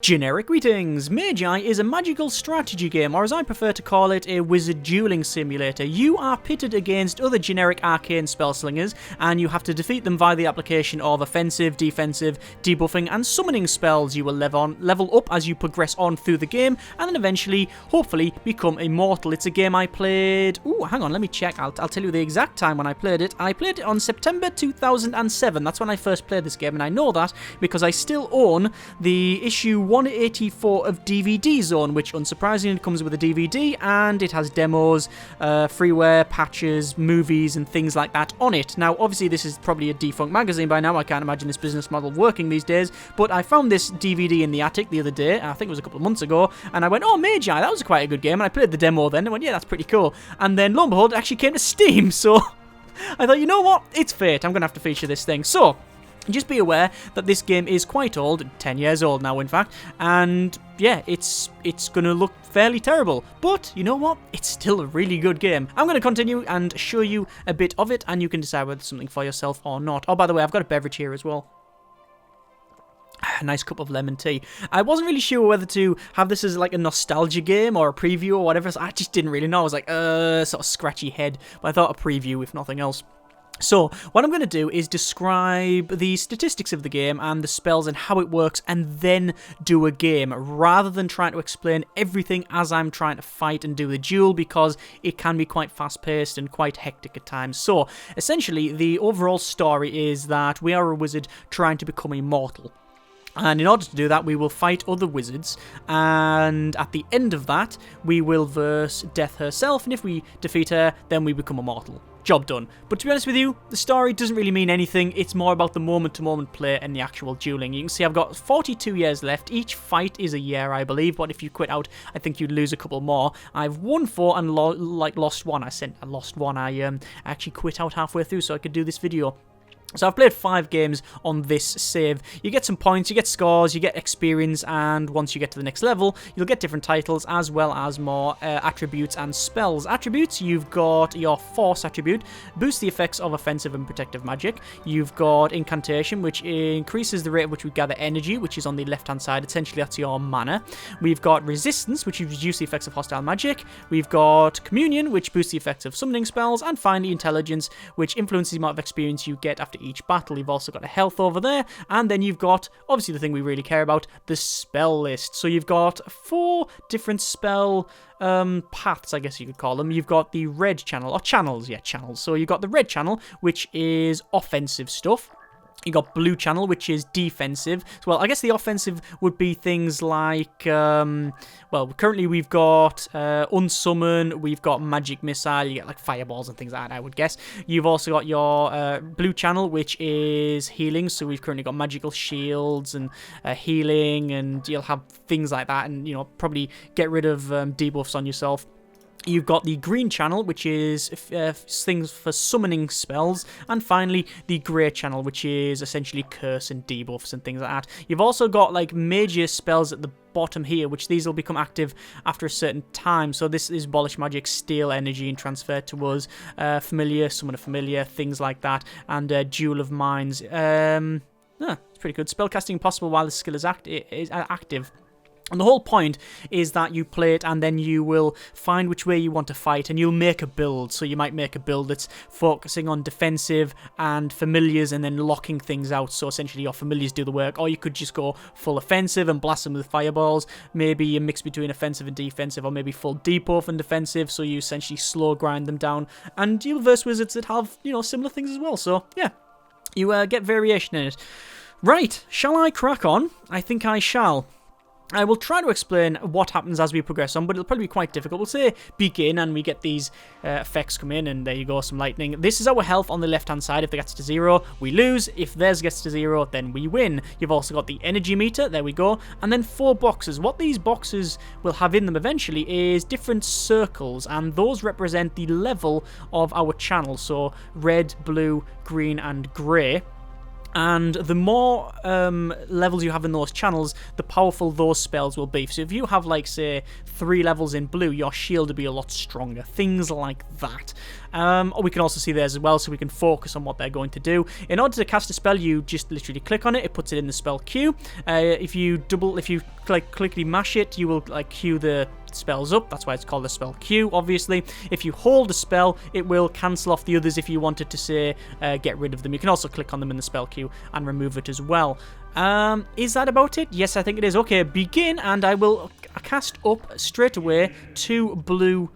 Generic greetings! Magi is a magical strategy game, or as I prefer to call it, a wizard dueling simulator. You are pitted against other generic arcane spell slingers, and you have to defeat them via the application of offensive, defensive, debuffing, and summoning spells. You will level up as you progress on through the game, and then eventually, hopefully, become immortal. It's a game I played... Ooh, hang on, let me check. I'll tell you the exact time when I played it. I played it on September 2007. That's when I first played this game, and I know that because I still own the issue 184 of DVD Zone, which unsurprisingly comes with a DVD, and it has demos, freeware, patches, movies, and things like that on it. Now, obviously, this is probably a defunct magazine by now. I can't imagine this business model working these days, but I found this DVD in the attic the other day. I think it was a couple of months ago, and I went, oh, Magi, that was quite a good game, and I played the demo then, and went, yeah, that's pretty cool. And then, lo and behold, it actually came to Steam, so I thought, you know what? It's fate. I'm going to have to feature this thing. So, just be aware that this game is quite old, 10 years old now in fact, and yeah, it's going to look fairly terrible, but you know what, it's still a really good game. I'm going to continue and show you a bit of it, and you can decide whether it's something for yourself or not. Oh, by the way, I've got a beverage here as well. A nice cup of lemon tea. I wasn't really sure whether to have this as like a nostalgia game or a preview or whatever, so I just didn't really know. I was like, sort of scratchy head, but I thought a preview if nothing else. So, what I'm going to do is describe the statistics of the game and the spells and how it works, and then do a game, rather than trying to explain everything as I'm trying to fight and do the duel, because it can be quite fast-paced and quite hectic at times. So, essentially, the overall story is that we are a wizard trying to become immortal. And in order to do that, we will fight other wizards, and at the end of that, we will verse Death herself, and if we defeat her, then we become immortal. Job done. But to be honest with you, the story doesn't really mean anything. It's more about the moment-to-moment play and the actual dueling. You can see I've got 42 years left. Each fight is a year, I believe, but if you quit out, I think you'd lose a couple more. I've won 4 and lost 1. I lost 1. I actually quit out halfway through so I could do this video. So I've played 5 games on this save. You get some points, you get scores, you get experience, and once you get to the next level, you'll get different titles as well as more attributes and spells. Attributes, you've got your Force attribute, boosts the effects of offensive and protective magic. You've got Incantation, which increases the rate at which we gather energy, which is on the left-hand side. Essentially, that's your mana. We've got Resistance, which reduces the effects of hostile magic. We've got Communion, which boosts the effects of summoning spells. And finally, Intelligence, which influences the amount of experience you get after each battle. You've also got a health over there, and then you've got, obviously the thing we really care about, the spell list. So you've got 4 different spell paths, I guess you could call them. You've got the red channel, or channels, yeah, channels. So you've got the red channel, which is offensive stuff. You got blue channel, which is defensive. So, well, I guess the offensive would be things like, well, currently we've got unsummon, we've got magic missile, you get like fireballs and things like that, I would guess. You've also got your blue channel, which is healing. So we've currently got magical shields and healing, and you'll have things like that, and, you know, probably get rid of debuffs on yourself. You've got the green channel, which is things for summoning spells, and finally the grey channel, which is essentially curse and debuffs and things like that. You've also got like major spells at the bottom here, which these will become active after a certain time. So this is Abolish Magic, Steal Energy and Transfer to us, Familiar, Summon a Familiar, things like that, and Duel of Minds. It's pretty good. Spellcasting possible while the skill is active. And the whole point is that you play it and then you will find which way you want to fight, and you'll make a build. So you might make a build that's focusing on defensive and familiars and then locking things out. So essentially your familiars do the work, or you could just go full offensive and blast them with fireballs. Maybe a mix between offensive and defensive, or maybe full debuff and defensive. So you essentially slow grind them down, and you'll verse wizards that have, you know, similar things as well. So yeah, you get variation in it. Right, shall I crack on? I think I shall. I will try to explain what happens as we progress on, but it'll probably be quite difficult. We'll say begin, and we get these effects come in, and there you go, some lightning. This is our health on the left-hand side. If it gets to 0, we lose. If theirs gets to 0, then we win. You've also got the energy meter, there we go, and then 4 boxes. What these boxes will have in them eventually is different circles, and those represent the level of our channel. So red, blue, green, and grey. And the more levels you have in those channels, the powerful those spells will be. So if you have, like, say, 3 levels in blue, your shield will be a lot stronger. Things like that. We can also see theirs as well, so we can focus on what they're going to do. In order to cast a spell, you just literally click on it. It puts it in the spell queue. If you clickly mash it, you will, like, queue the spells up. That's why it's called a spell queue, obviously. If you hold a spell, it will cancel off the others if you wanted to, say, get rid of them. You can also click on them in the spell queue and remove it as well. Is that about it? Yes, I think it is. Okay, begin, and I will cast up straight away 2 blue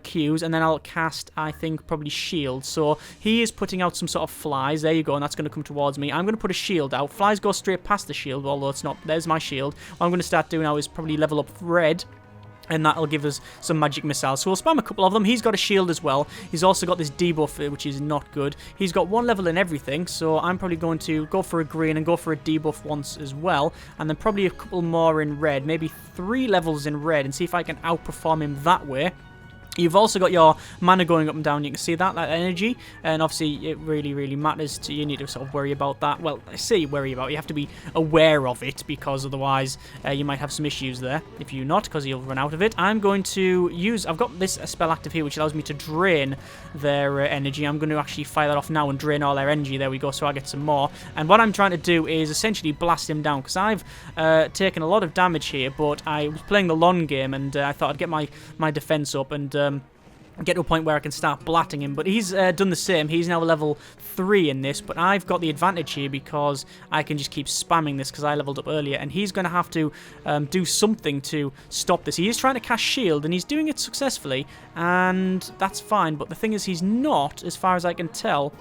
cues, and then I'll cast, I think, probably shield. So he is putting out some sort of flies. There you go, and that's going to come towards me. I'm going to put a shield out. Flies go straight past the shield, although it's not. There's my shield. What I'm going to start doing now is probably level up red, and that'll give us some magic missiles. So we'll spam a couple of them. He's got a shield as well. He's also got this debuff, which is not good. He's got 1 level in everything, so I'm probably going to go for a green and go for a debuff once as well. And then probably a couple more in red. Maybe 3 levels in red, and see if I can outperform him that way. You've also got your mana going up and down. You can see that energy, and obviously it really, really matters to you. You need to sort of worry about that. Well, I say worry about it. You have to be aware of it, because otherwise you might have some issues there. If you're not, because you'll run out of it. I'm going to use... I've got this spell active here, which allows me to drain their energy. I'm going to actually fire that off now and drain all their energy. There we go, so I get some more. And what I'm trying to do is essentially blast him down, because I've taken a lot of damage here, but I was playing the long game, and I thought I'd get my defense up and get to a point where I can start blatting him. But he's done the same. He's now level 3 in this, but I've got the advantage here because I can just keep spamming this because I leveled up earlier, and he's going to have to do something to stop this. He is trying to cast shield, and he's doing it successfully, and that's fine, but the thing is, he's not, as far as I can tell,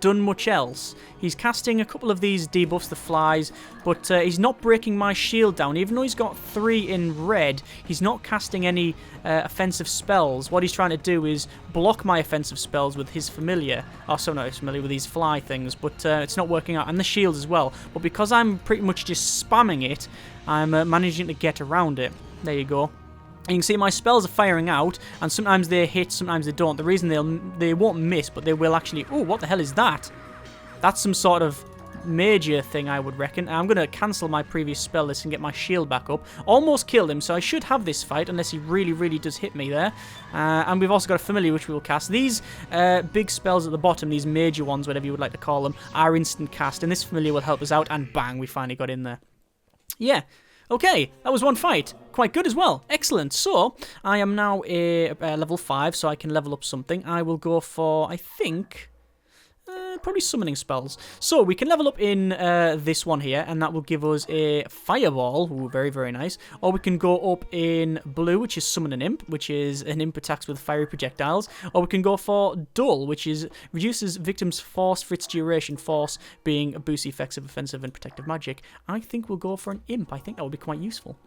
done much else. He's casting a couple of these debuffs, the flies, but he's not breaking my shield down. Even though he's got 3 in red, he's not casting any offensive spells. What he's trying to do is block my offensive spells with his familiar. Oh, so not familiar with these fly things, but it's not working out. And the shield as well. But because I'm pretty much just spamming it, I'm managing to get around it. There you go. You can see my spells are firing out, and sometimes they hit, sometimes they don't. The reason they won't miss, but they will actually... Oh, what the hell is that? That's some sort of major thing, I would reckon. I'm going to cancel my previous spell list and get my shield back up. Almost killed him, so I should have this fight, unless he really, really does hit me there. And we've also got a familiar, which we will cast. These big spells at the bottom, these major ones, whatever you would like to call them, are instant cast, and this familiar will help us out, and bang, we finally got in there. Yeah. Okay, that was one fight. Quite good as well. Excellent. So, I am now a level 5, so I can level up something. I will go for, I think... probably summoning spells. So we can level up in this one here, and that will give us a fireball. Ooh, very, very nice. Or we can go up in blue, which is summon an imp, which is an imp attacks with fiery projectiles. Or we can go for duel, which is reduces victim's force for its duration, force being a boost effects of offensive and protective magic. I think we'll go for an imp. I think that would be quite useful.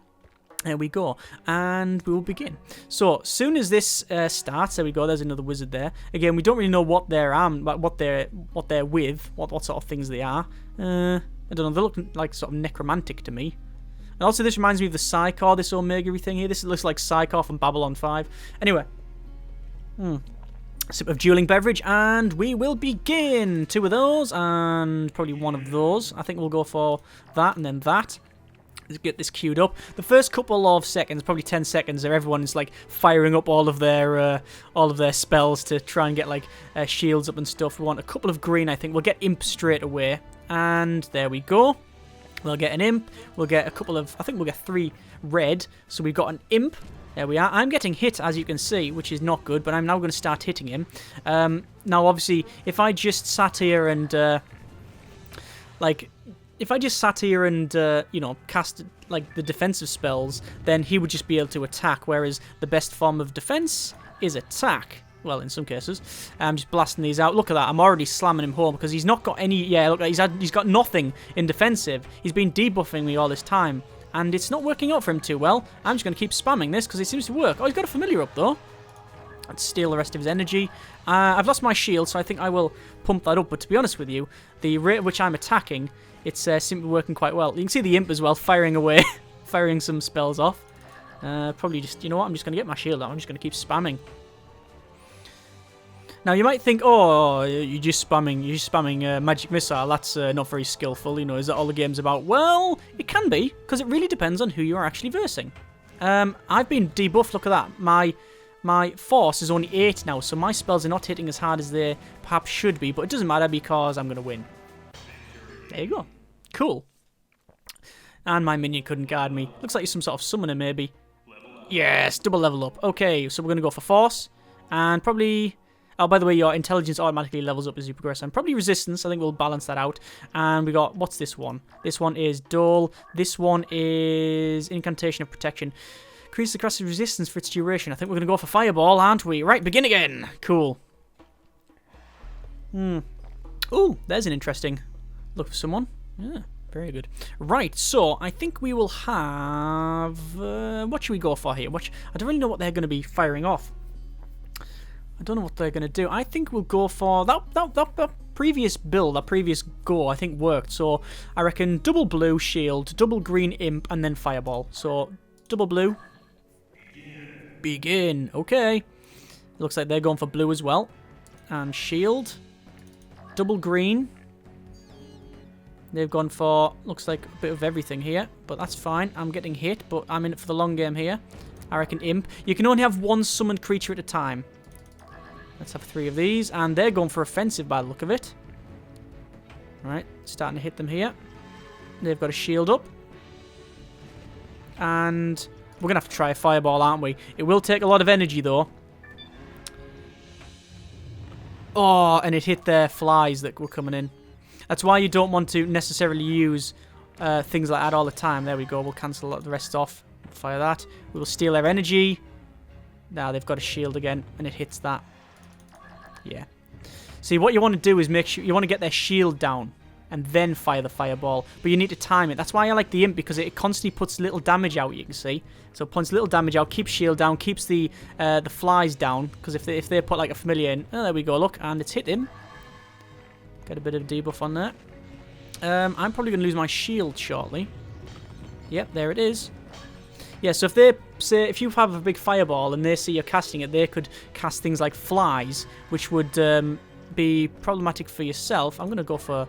There we go, and we will begin. So, soon as this starts, there we go. There's another wizard there. Again, we don't really know what they're what they're with, what sort of things they are. I don't know. They look like sort of necromantic to me. And also, this reminds me of the Psychor, this Omega thing here. This looks like Psychor from Babylon 5. Anyway, sip of dueling beverage, and we will begin. 2 of those, and probably 1 of those. I think we'll go for that and then that. Let's get this queued up. The first couple of seconds, probably 10 seconds, there everyone's like firing up all of their spells to try and get like shields up and stuff. We want a couple of green, I think. We'll get imp straight away, and there we go. We'll get an imp. We'll get a couple of, I think we'll get 3 red. So we've got an imp. There we are. I'm getting hit, as you can see, which is not good, but I'm now going to start hitting him. Now, obviously, if I just sat here and you know, cast, like, the defensive spells, then he would just be able to attack, whereas the best form of defense is attack. Well, in some cases. I'm just blasting these out. Look at that. I'm already slamming him home, because he's not got any... Yeah, look, he's got nothing in defensive. He's been debuffing me all this time, and it's not working out for him too well. I'm just going to keep spamming this, because it seems to work. Oh, he's got a familiar up, though. Let's steal the rest of his energy. I've lost my shield, so I think I will pump that up, but to be honest with you, the rate at which I'm attacking... It's simply working quite well. You can see the imp as well, firing away, firing some spells off. Probably just, you know what, I'm just going to get my shield out. I'm just going to keep spamming. Now you might think, oh, you're just spamming magic missile. That's not very skillful. You know, is that all the game's about? Well, it can be, because it really depends on who you are actually versing. I've been debuffed. Look at that. My force is only 8 now, so my spells are not hitting as hard as they perhaps should be. But it doesn't matter because I'm gonna win. There you go. Cool. And my minion couldn't guard me. Looks like he's some sort of summoner, maybe. Yes, double level up. Okay, so we're gonna go for force and probably. Oh, by the way, your intelligence automatically levels up as you progress. And probably resistance. I think we'll balance that out. And we got, what's this one? This one is duel. This one is incantation of protection. Increase the aggressive resistance for its duration. I think we're going to go for fireball, aren't we? Right, begin again. Cool. Ooh, there's an interesting look for someone. Yeah, very good. Right, so I think we will have... what should we go for here? I don't really know what they're going to be firing off. I don't know what they're going to do. I think we'll go for that previous build, that previous go, I think worked. So I reckon double blue shield, double green imp, and then fireball. So double blue. Begin. Okay. Looks like they're going for blue as well. And shield. Double green. They've gone for, looks like a bit of everything here. But that's fine. I'm getting hit, but I'm in it for the long game here. I reckon imp. You can only have one summoned creature at a time. Let's have 3 of these. And they're going for offensive by the look of it. Alright, starting to hit them here. They've got a shield up. And we're going to have to try a fireball, aren't we? It will take a lot of energy, though. Oh, and it hit their flies that were coming in. That's why you don't want to necessarily use things like that all the time. There we go. We'll cancel the rest off. Fire that. We will steal their energy. Now they've got a shield again, and it hits that. Yeah. See, what you want to do is make sure you want to get their shield down and then fire the fireball. But you need to time it. That's why I like the imp, because it constantly puts little damage out, you can see. So it puts little damage out, keeps shield down, keeps the flies down. Because if they put like a familiar in, oh, there we go, look, and it's hit him. Get a bit of debuff on that. I'm probably going to lose my shield shortly. Yep, there it is. Yeah, so if they say, if you have a big fireball and they see you're casting it, they could cast things like flies, which would be problematic for yourself. I'm going to go for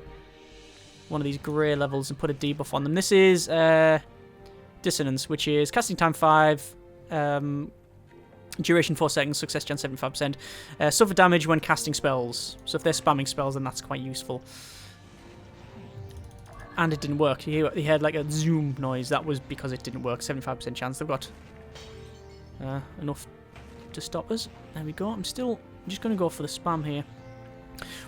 one of these grey levels and put a debuff on them. This is Dissonance, which is casting time 5, duration 4 seconds, success chance 75%. Suffer damage when casting spells. So if they're spamming spells, then that's quite useful. And it didn't work. He had like a zoom noise. That was because it didn't work. 75% chance. They've got enough to stop us. There we go. I'm just going to go for the spam here.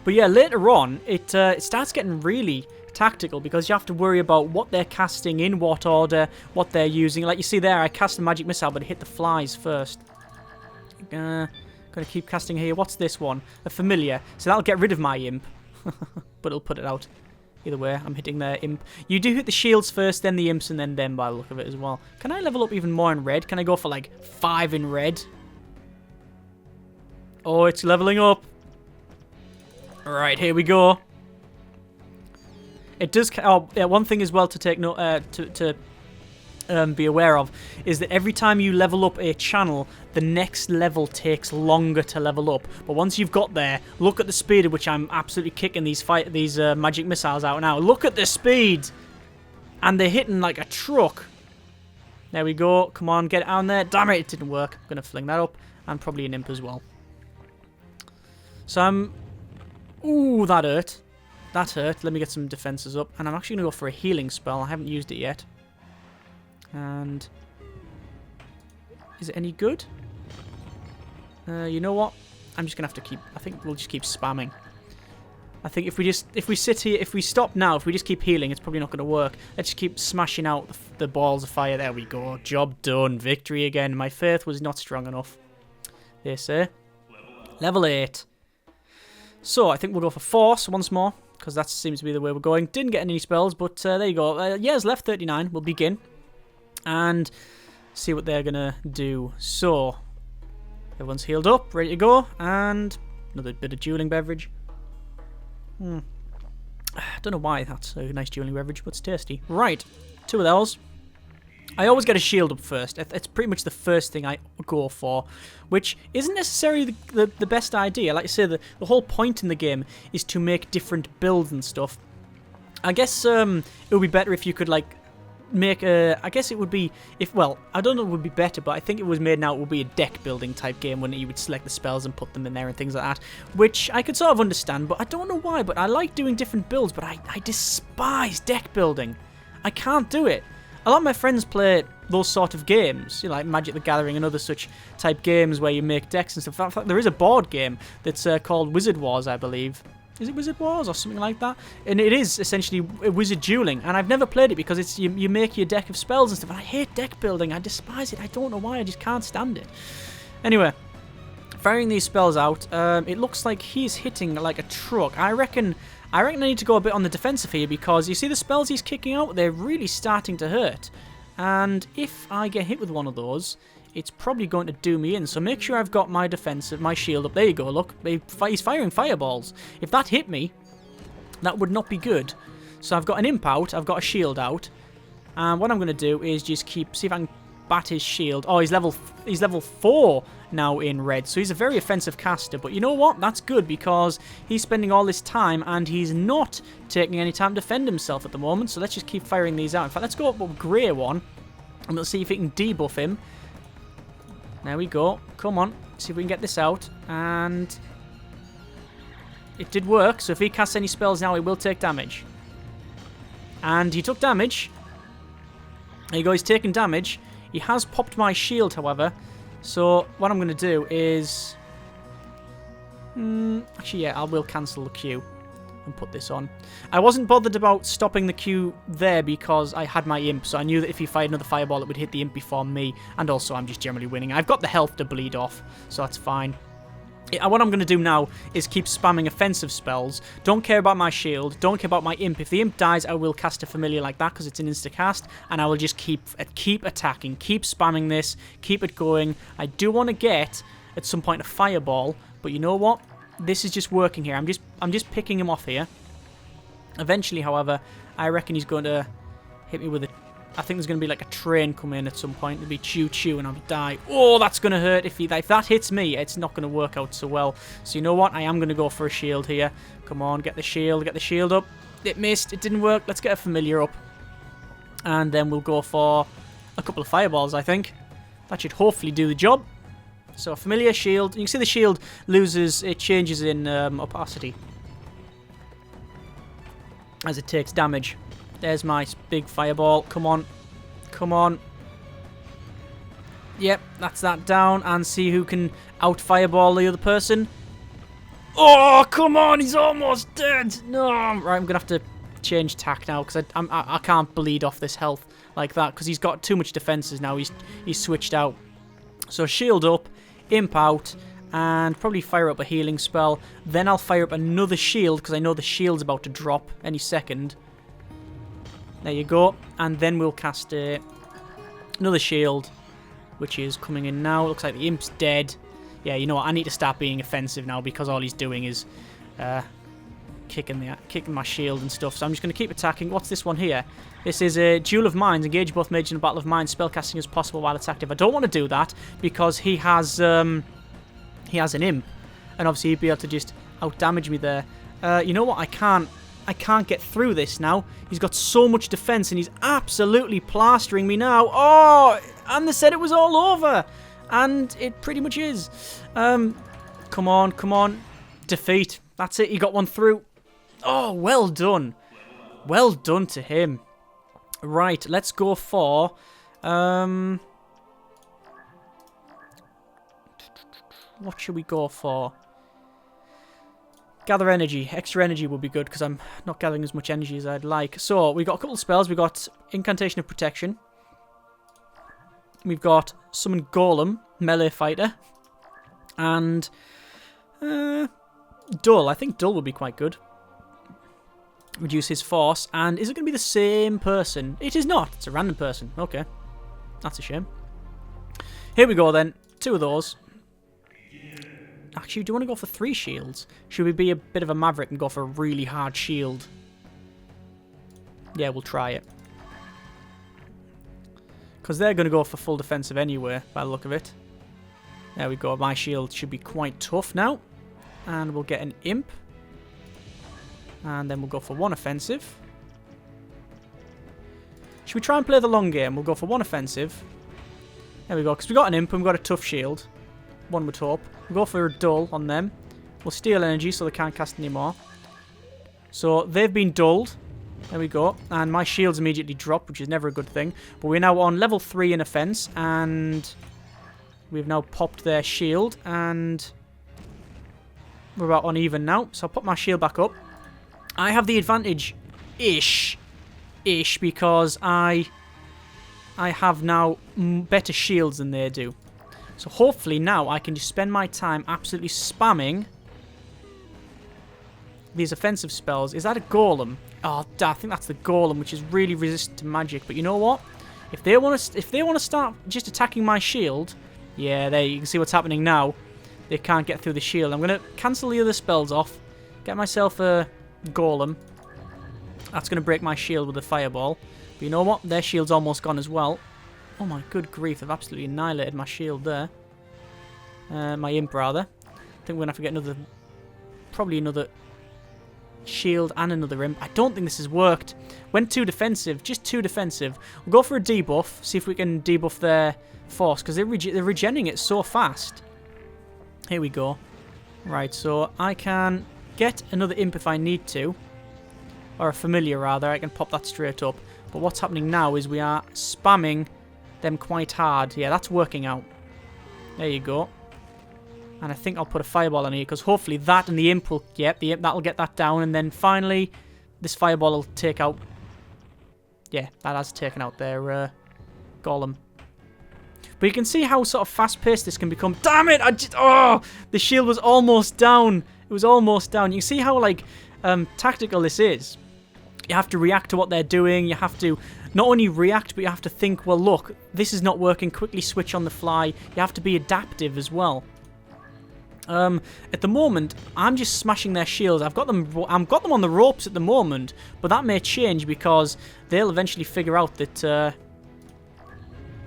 But yeah, later on, it starts getting really tactical because you have to worry about what they're casting, in what order, what they're using. Like you see there, I cast the magic missile, but it hit the flies first. Gonna keep casting here. What's this one? A familiar. So that'll get rid of my imp. But it'll put it out. Either way, I'm hitting their imp. You do hit the shields first, then the imps, and then them by the look of it as well. Can I level up even more in red? Can I go for like 5 in red? Oh, it's leveling up. Alright, here we go. It does... Oh, yeah, one thing as well to take note... be aware of is that every time you level up a channel, the next level takes longer to level up. But once you've got there, look at the speed at which I'm absolutely kicking these magic missiles out now. Look at the speed! And they're hitting like a truck. There we go. Come on, get it on there. Damn it, it didn't work. I'm going to fling that up. And probably an imp as well. So I'm... Ooh, that hurt. That hurt. Let me get some defenses up. And I'm actually going to go for a healing spell. I haven't used it yet. And is it any good? You know what? I'm just gonna have to keep. I think we'll just keep spamming. I think if we sit here, if we stop now, if we just keep healing, it's probably not gonna work. Let's just keep smashing out the balls of fire. There we go. Job done. Victory again. My faith was not strong enough. They say. Level 8. So I think we'll go for force once more because that seems to be the way we're going. Didn't get any spells, but there you go. Years left 39. We'll begin. And see what they're going to do. So, everyone's healed up, ready to go. And another bit of dueling beverage. I don't know why that's a nice dueling beverage, but it's tasty. Right, 2 of those. I always get a shield up first. It's pretty much the first thing I go for, which isn't necessarily the best idea. Like I say, the whole point in the game is to make different builds and stuff. I guess it would be better if you could, like, make a... I guess it would be... Well, I don't know if it would be better, but I think it was made now it would be a deck building type game when you would select the spells and put them in there and things like that, which I could sort of understand, but I don't know why, but I like doing different builds, but I despise deck building. I can't do it. A lot of my friends play those sort of games, you know, like Magic the Gathering and other such type games where you make decks and stuff. In fact, there is a board game that's called Wizard Wars, I believe. Is it Wizard Wars or something like that? And it is essentially wizard dueling, and I've never played it because it's you make your deck of spells and stuff, and I hate deck building. I despise it. I don't know why. I just can't stand it. Anyway, firing these spells out, it looks like he's hitting like a truck. I reckon I need to go a bit on the defensive here because you see the spells he's kicking out? They're really starting to hurt. And if I get hit with one of those, it's probably going to do me in. So make sure I've got my defensive, my shield up. There you go, look. He's firing fireballs. If that hit me, that would not be good. So I've got an imp out, I've got a shield out. And what I'm going to do is just see if I can bat his shield. Oh, he's level 4 now in red, so he's a very offensive caster. But you know what? That's good because he's spending all this time and he's not taking any time to defend himself at the moment. So let's just keep firing these out. In fact, let's go up with a grey one and we'll see if we can debuff him. There we go. Come on, see if we can get this out. And it did work. So if he casts any spells now, he will take damage. And he took damage. There you go. He's taking damage. He has popped my shield, however. So what I'm going to do is... actually, yeah, I will cancel the Q and put this on. I wasn't bothered about stopping the Q there because I had my imp. So I knew that if he fired another fireball, it would hit the imp before me. And also, I'm just generally winning. I've got the health to bleed off, so that's fine. What I'm going to do now is keep spamming offensive spells. Don't care about my shield. Don't care about my imp. If the imp dies, I will cast a familiar like that because it's an insta-cast. And I will just keep attacking. Keep spamming this. Keep it going. I do want to get, at some point, a fireball. But you know what? This is just working here. I'm just picking him off here. Eventually, however, I reckon he's going to hit me with a... I think there's going to be like a train come in at some point. It'll be choo-choo and I'll die. Oh, that's going to hurt. If that hits me, it's not going to work out so well. So you know what? I am going to go for a shield here. Come on, get the shield up. It missed. It didn't work. Let's get a familiar up. And then we'll go for a couple of fireballs, I think. That should hopefully do the job. So a familiar shield. You can see the shield loses, it changes in opacity as it takes damage. There's my big fireball. Come on. Come on. Yep, that's that down. And see who can out-fireball the other person. Oh, come on. He's almost dead. No. Right, I'm going to have to change tack now because I can't bleed off this health like that because he's got too much defenses now. He's switched out. So shield up, imp out, and probably fire up a healing spell. Then I'll fire up another shield because I know the shield's about to drop any second. There you go. And then we'll cast another shield, which is coming in now. Looks like the imp's dead. Yeah, you know what? I need to start being offensive now because all he's doing is kicking my shield and stuff. So I'm just going to keep attacking. What's this one here? This is a Duel of Minds. Engage both mage in a battle of minds. Spellcasting as possible while it's active. I don't want to do that because he has an imp. And obviously he'd be able to just out-damage me there. You know what? I can't get through this now. He's got so much defense and he's absolutely plastering me now. Oh, and they said it was all over. And it pretty much is. Come on, come on. Defeat. That's it. He got one through. Oh, well done. Well done to him. Right, let's go for... what should we go for? Gather energy. Extra energy would be good because I'm not gathering as much energy as I'd like. So, we've got a couple of spells. We've got Incantation of Protection. We've got Summon Golem, Melee Fighter. And Duel. I think Duel would be quite good. Reduce his force. And is it going to be the same person? It is not. It's a random person. Okay. That's a shame. Here we go then. 2 of those. Actually, do you want to go for 3 shields? Should we be a bit of a maverick and go for a really hard shield? Yeah, we'll try it. Because they're going to go for full defensive anyway, by the look of it. There we go. My shield should be quite tough now. And we'll get an imp. And then we'll go for 1 offensive. Should we try and play the long game? We'll go for 1 offensive. There we go. Because we got an imp and we've got a tough shield. One would hope. We'll go for a dull on them. We'll steal energy so they can't cast anymore. So they've been dulled. There we go. And my shield's immediately dropped, which is never a good thing. But we're now on level 3 in offense. And we've now popped their shield. And we're about uneven now. So I'll put my shield back up. I have the advantage-ish. Because I have now better shields than they do. So hopefully now I can just spend my time absolutely spamming these offensive spells. Is that a golem? Oh, I think that's the golem, which is really resistant to magic. But you know what? If they want to start just attacking my shield, yeah, there you can see what's happening now. They can't get through the shield. I'm gonna cancel the other spells off, get myself a golem. That's gonna break my shield with a fireball. But you know what? Their shield's almost gone as well. Oh my good grief! They've absolutely annihilated my shield there. My imp rather. I think we're gonna have to get probably another shield and another imp. I don't think this has worked. Went too defensive, just too defensive. We'll go for a debuff, see if we can debuff their force, because they're regenerating it so fast. Here we go. Right, so I can get another imp if I need to. Or a familiar rather, I can pop that straight up. But what's happening now is we are spamming them quite hard. Yeah, that's working out. There you go. And I think I'll put a fireball on here, because hopefully that and the imp will... Yep, the imp, that'll get that down. And then finally, this fireball will take out... Yeah, that has taken out their golem. But you can see how sort of fast-paced this can become. Damn it! Oh! The shield was almost down. It was almost down. You can see how, like, tactical this is. You have to react to what they're doing. You have to not only react, but you have to think, well, look, this is not working. Quickly switch on the fly. You have to be adaptive as well. At the moment, I'm just smashing their shields. I've got them on the ropes at the moment, but that may change because they'll eventually figure out that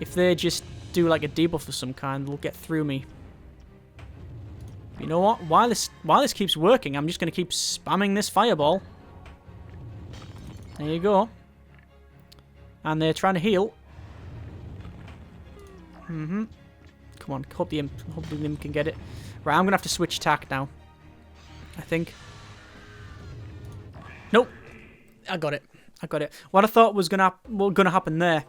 if they just do like a debuff of some kind, they'll get through me. You know what? While this keeps working, I'm just going to keep spamming this fireball. There you go. And they're trying to heal. Come on, hope the imp can get it. Right, I'm going to have to switch tack now. I think. Nope. I got it. What I thought was going to happen there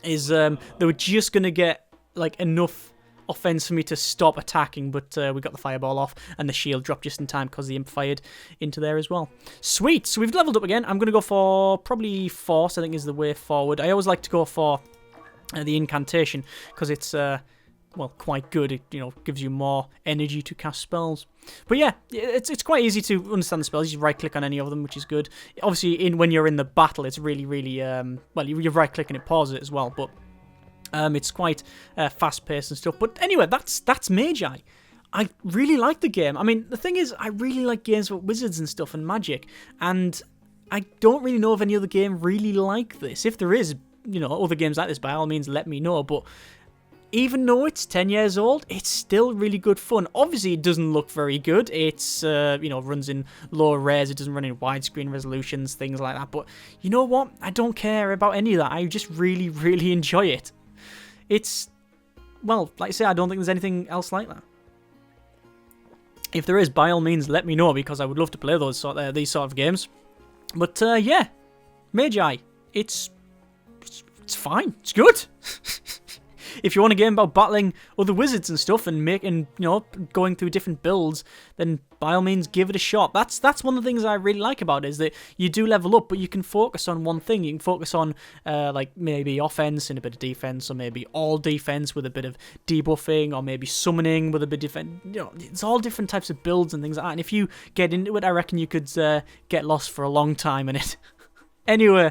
is they were just going to get like enough offense for me to stop attacking, but we got the fireball off and the shield dropped just in time because the imp fired into there as well. Sweet. So we've leveled up again. I'm going to go for probably force, I think is the way forward. I always like to go for the incantation because it's well, quite good. It, you know, gives you more energy to cast spells. But yeah, it's quite easy to understand the spells. You just right click on any of them, which is good. Obviously, when you're in the battle, it's really well, you right click and it pauses it as well, but it's quite fast-paced and stuff. But anyway, that's Magi. I really like the game. I mean, the thing is, I really like games with wizards and stuff and magic. And I don't really know of any other game really like this. If there is, you know, other games like this, by all means, let me know. But even though it's 10 years old, it's still really good fun. Obviously, it doesn't look very good. It's, you know, runs in lower res. It doesn't run in widescreen resolutions, things like that. But you know what? I don't care about any of that. I just really, really enjoy it. It's, well, like I say, I don't think there's anything else like that. If there is, by all means, let me know, because I would love to play these sort of games. But yeah, Magi, it's fine. It's good. If you want a game about battling other wizards and stuff and making, you know, going through different builds, then by all means give it a shot. That's one of the things I really like about it, is that you do level up, but you can focus on one thing. You can focus on like maybe offense and a bit of defense, or maybe all defense with a bit of debuffing, or maybe summoning with a bit of defense. You know, it's all different types of builds and things like that. And if you get into it, I reckon you could get lost for a long time in it. Anyway,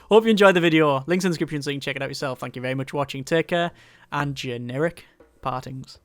hope you enjoyed the video. Links in the description so you can check it out yourself. Thank you very much for watching. Take care, and generic partings.